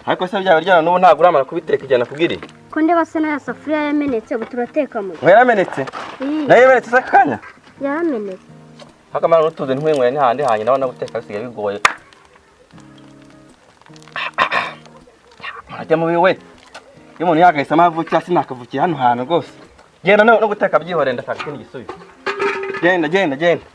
ariko se byaba ryana n'ubu ntabwo uramara kubiteka ijana kubwiri ko ndeba se na safuriya yamenetse ubu turateka mu yaramenetse nayo yamenetse sakanya yaramenetse hakamara n'utuze ntwenyweye n'ahandi hanye nawe naguteka bisigaye bigoye ajya mu biwe iyo umuntu yagahise amavuki sinakavukiye hano hantu rwose genda no guteka byihoreye ndashaka ikindi gisubizo genda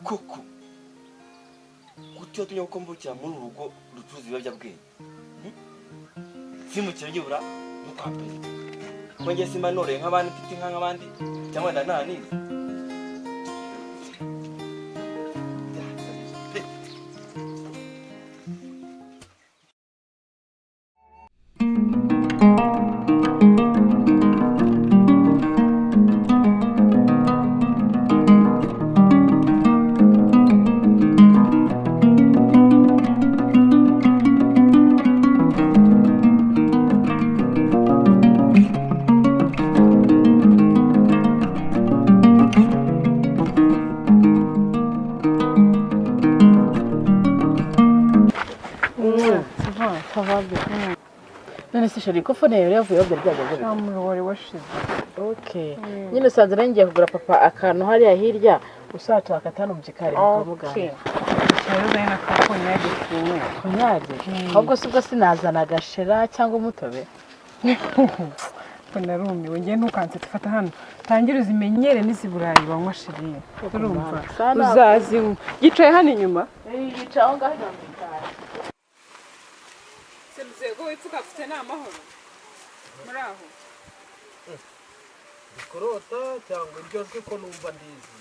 kuku gutyo tunya gukombukira muri urugo rucuruza ibiyobyabwenge simukira gibura mukwapere ko ngiye simba noreye nk'abandi mfite inka nk'abandi cyangwa ndananize none se shari ko fone yawe yavuye byageze amuro wari washize okay nyine sanze ngiye kugura papa akantu hariya hirya usatu akatano mu gikari mukamugana cyaro zayina ka konyage kumwe konyage ahubwo subwo sinazana gashera cyangwa umutobe Pona rumiwe ngiye ntukanze tufata hano tangira uzimenyere n'iziburayi banywa shiri urumva uzazi yicaye hano inyuma yicaye ngaho ndamukara Semzego ipfuka afite n'amahoro muraho Bikorota cyangwa iryo jwi ko numva ndizi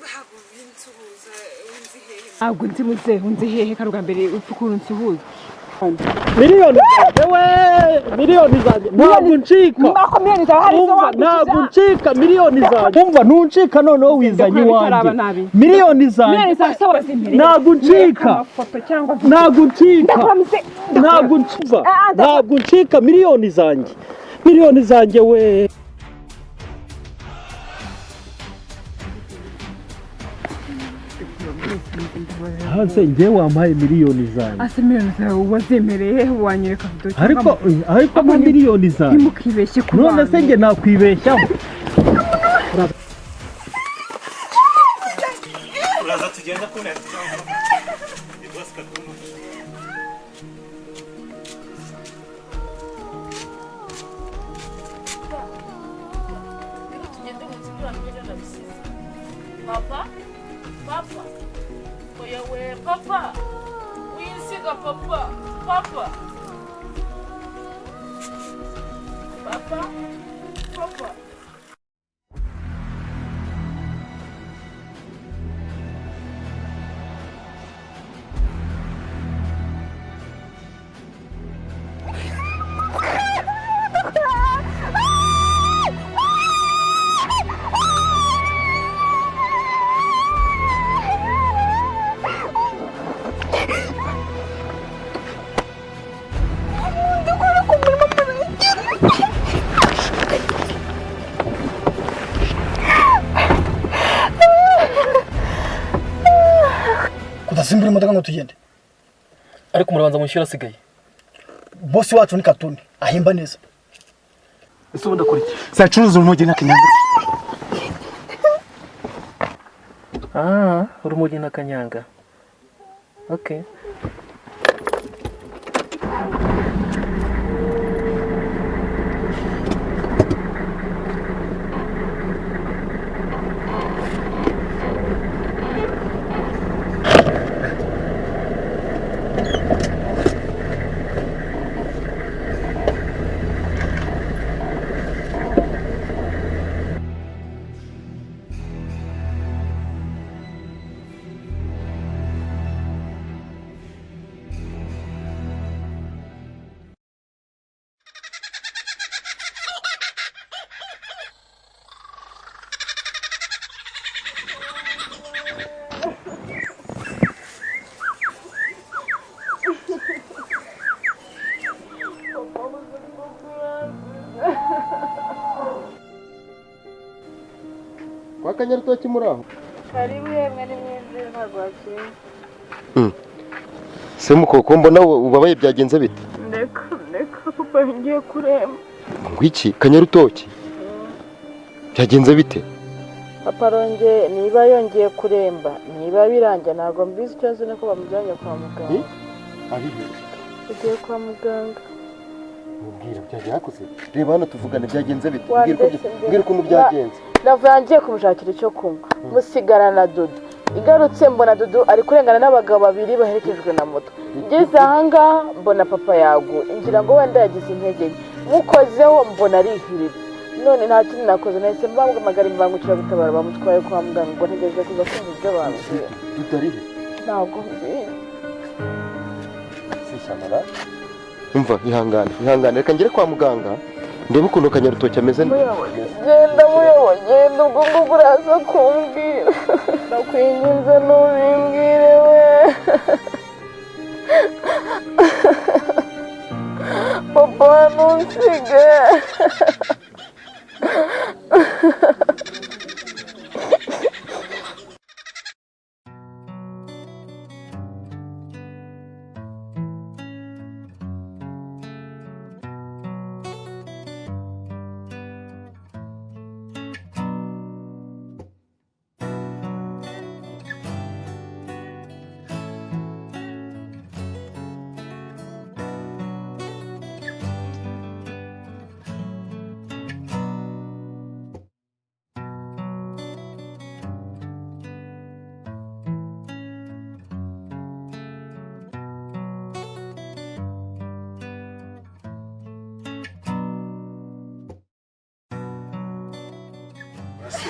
Ntabwo binsuhuza unzi hehe Ntabwo nzi muzehe unzi hehe karuga mbere upfukura unsuhuza Miliyoni zanjye ntabwo ncika ntabwo ncika miliyoni zanjye umva ntuncika noneho wizanye iwanjye miliyoni zanjye ntabwo ncika ntabwo ncika miliyoni zanjye we Hase nge wampaye miliyoni zanjye. Ase miliyoni zawe wazemereye wanyereka video ariko ama miliyoni zanjye. Ntimukibeshye ku bantu. None se nge nakwibeshyaho. Uraza tugenda kuneza. Papa? Papa? Oya we, papa! Winsiga papa! Papa! Papa? Papa? Kudasimbura imodoka ngo tugende. Ariko murabanza mushyira asigaye. Bosi wacu ni Katuni ahimba neza. Ese ubundi akora iki? Sacuruza urumogi na kanyanga. Urumogi na kanyanga. Okay. Kwa Kanyarutoki muraho. Karibu yemwe ni mwize ntabwo wakinze se mukoko mbona ubabaye byagenze bite? Ndeka papa ngiye kuremba. Ngwiki kanyarutoki byagenze bite? Papa ronge niba yongeye kuremba niba birangiye ntabwo mbizi icyo nzi nuko bamujyanye kwa muganga. Ugiye kwa muganga. Mubwira byagenze reba hano tuvugane byagenze bite? Mbwira ukuntu byagenze. Navuye ngiye kumushakira icyo kunywa musigara na Dudu. Igarutse mbona Dudu ari kurengana n'abagabo babiri baherekejwe na moto. Ngeze ahangaha mbona papa yaguye ngira ngo wenda yagize intege nke. Mukozeho mbona arihirira. None nta kindi nakoze nahise mbamagara imbangukira gutabara bamutwaye kwa muganga ngo ntegereje kuza kumva ibyo bambwiye. Tutarihe Ntabwo mbizi. Sishamara umva ihangane reka ngere kwa muganga ndebe ukuntu kanyarutoki ameze. Genda muyobo genda ubwo ngubwo uraza kumbwira. Ndakwinginze ntubimbwire we. Papa ntusige.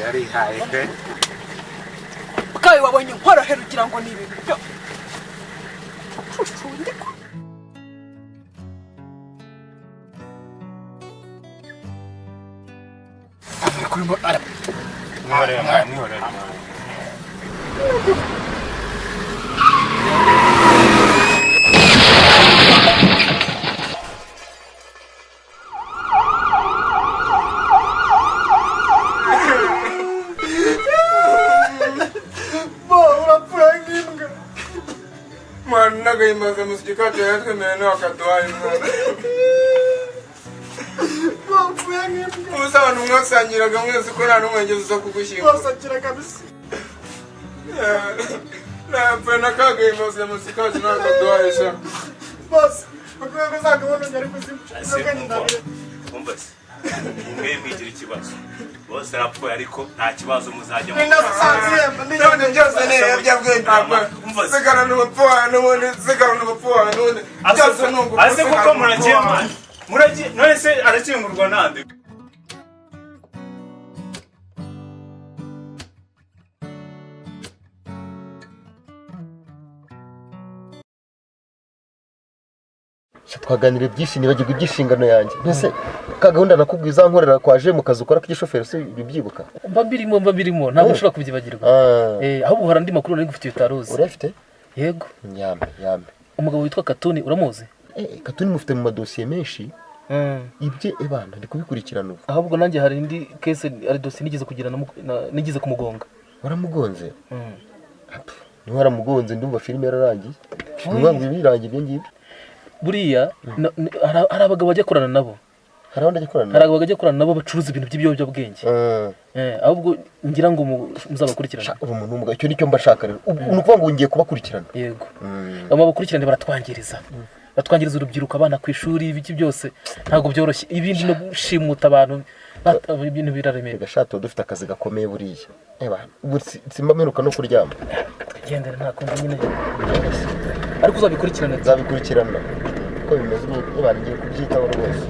Yari haye pe. Kawe wabonye nkorohera ugira ngo ni ibintu byo. Kurimo ara. Mwihorera. Nagaimaza musikikacho yatwe mene wakatwaye mwana. Musa abantu mwasangiraga mwese ko nta n'umwe ngeze uza kugushyingura. Wasakira kabisa. Na nakagaimaza musikikacho nakatwaye sha. Boss, bakwiye kuzagabona ngari kuzimu. Umva se. Mwe mwigira ikibazo. Bose rapfuye ariko nta kibazo muzajya mu. None byose ne yabyabwe ntabwo. Sigara n'ubupfuha none sigara n'ubupfuha none. Byose nungu. Ase kuko muragiye mwana. Muragiye none se arakingurwa nande. Twaganira byinshi nibagirwa ibyishingano yanjye. Mbese ka gahunda nakubwiza nkorera kwaje mu kazi ukora k'igishoferi se bibyibuka. Mba birimo ntabwo ushobora kubyibagirwa. Ahubwo uhora ndi makuru nari gufitiye utaruzi. Urafite? Yego. Yambe. Umugabo witwa Katuni uramuzi? Katuni mufite mu madosiye menshi. Ibye ebana ndi kubikurikirana ubu. Ahubwo nanjye hari indi case ari dossier nigeze kumugonga. Waramugonze? Ni waramugonze ndumva filime yararangiye. Ngo birangiye ibyo ngibyo. Buriya hari abagabo bajya korana nabo. Hari abandi bajya korana nabo bacuruza ibintu by'ibiyobyabwenge. Ahubwo ngira ngo muzabakurikirana. Umuntu umugabo icyo nicyo mbashaka rero. Nukuvuga ngo ngiye kubakurikirana. Yego. Bakurikirane baratwangiriza. Batwangiriza urubyiruko abana ku ishuri ibiki byose ntabwo byoroshye. Ibindi no gushimuta abantu ibintu biraremera. Gashato dufite akazi gakomeye buriya. Ubu simba meruka no kuryama. Tugendera nta kundi nyine. Ariko uzabikurikirana. Uzabikurikirana. Ko bimeze niba ngiye kubyitaho rwose.